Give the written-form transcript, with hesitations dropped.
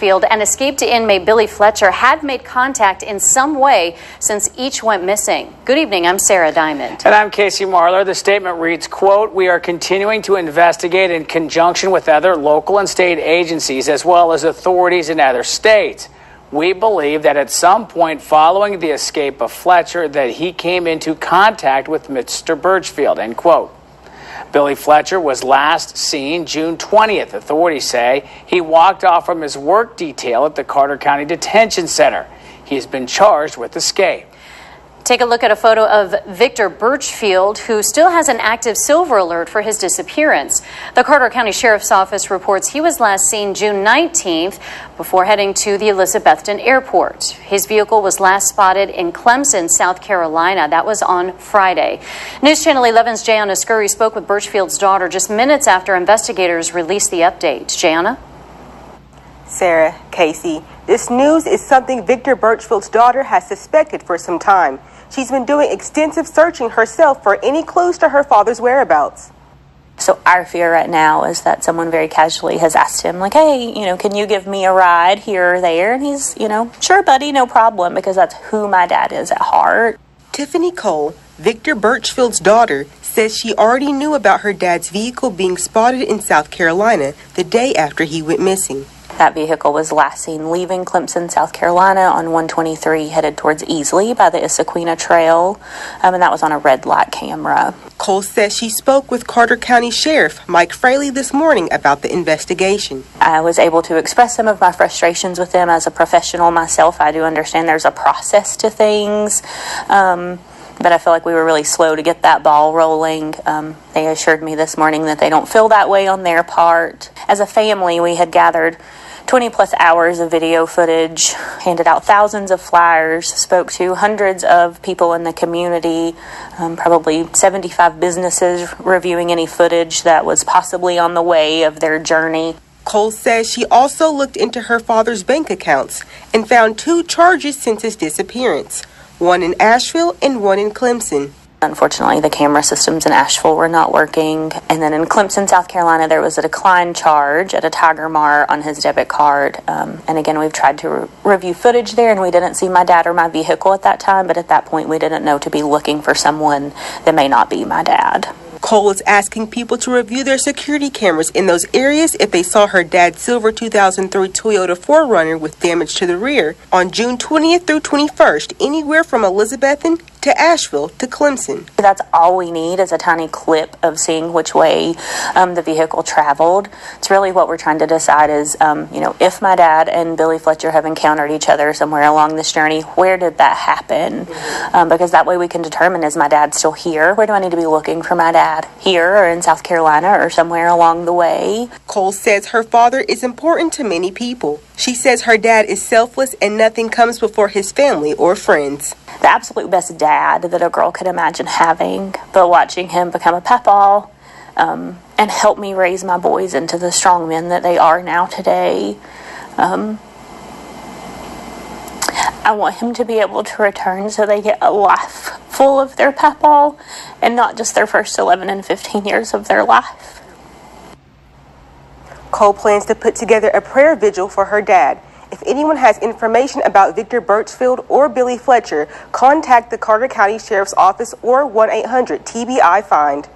Birchfield and escaped inmate Billy Fletcher had made contact in some way since each went missing. Good evening, I'm Sarah Diamond. And I'm Casey Marlar. The statement reads, quote, "We are continuing to investigate in conjunction with other local and state agencies as well as authorities in other states. We believe that at some point following the escape of Fletcher that he came into contact with Mr. Birchfield," end quote. Billy Fletcher was last seen June 20th. Authorities say he walked off from his work detail at the Carter County Detention Center. He has been charged with escape. Take a look at a photo of Victor Birchfield, who still has an active silver alert for his disappearance. The Carter County Sheriff's Office reports he was last seen June 19th before heading to the Elizabethton Airport. His vehicle was last spotted in Clemson, South Carolina. That was on Friday. News Channel 11's Jayana Scurry spoke with Birchfield's daughter just minutes after investigators released the update. Jayana? Sarah, Casey, this news is something Victor Birchfield's daughter has suspected for some time. She's been doing extensive searching herself for any clues to her father's whereabouts. So our fear right now is that someone very casually has asked him, like, hey, can you give me a ride here or there? And he's, sure, buddy, no problem, because that's who my dad is at heart. Tiffany Cole, Victor Birchfield's daughter, says she already knew about her dad's vehicle being spotted in South Carolina the day after he went missing. That vehicle was last seen leaving Clemson, South Carolina on 123 headed towards Easley by the Issaquena Trail, and that was on a red light camera. Cole says she spoke with Carter County Sheriff Mike Fraley this morning about the investigation. I was able to express some of my frustrations with them as a professional myself. I do understand there's a process to things, but I feel like we were really slow to get that ball rolling. They assured me this morning that they don't feel that way on their part. As a family, we had gathered 20 plus hours of video footage, handed out thousands of flyers, spoke to hundreds of people in the community, probably 75 businesses reviewing any footage that was possibly on the way of their journey. Cole says she also looked into her father's bank accounts and found 2 charges since his disappearance, one in Asheville and one in Clemson. Unfortunately, the camera systems in Asheville were not working. And then in Clemson, South Carolina, there was a decline charge at a Tiger Mart on his debit card. And again, we've tried to review footage there, and we didn't see my dad or my vehicle at that time. But at that point, we didn't know to be looking for someone that may not be my dad. Cole is asking people to review their security cameras in those areas if they saw her dad's silver 2003 Toyota 4Runner with damage to the rear on June 20th through 21st, anywhere from Elizabethton to Asheville to Clemson. That's all we need is a tiny clip of seeing which way the vehicle traveled. It's really what we're trying to decide is, if my dad and Billy Fletcher have encountered each other somewhere along this journey, where did that happen? Because that way we can determine, is my dad still here? Where do I need to be looking for my dad? Here or in South Carolina or somewhere along the way? Cole says her father is important to many people. She says her dad is selfless and nothing comes before his family or friends. The absolute best dad that a girl could imagine having, but watching him become a papaw and help me raise my boys into the strong men that they are now today. I want him to be able to return so they get a life full of their papaw and not just their first 11 and 15 years of their life. Cole plans to put together a prayer vigil for her dad. If anyone has information about Victor Birchfield or Billy Fletcher, contact the Carter County Sheriff's Office or 1-800-TBI-FIND.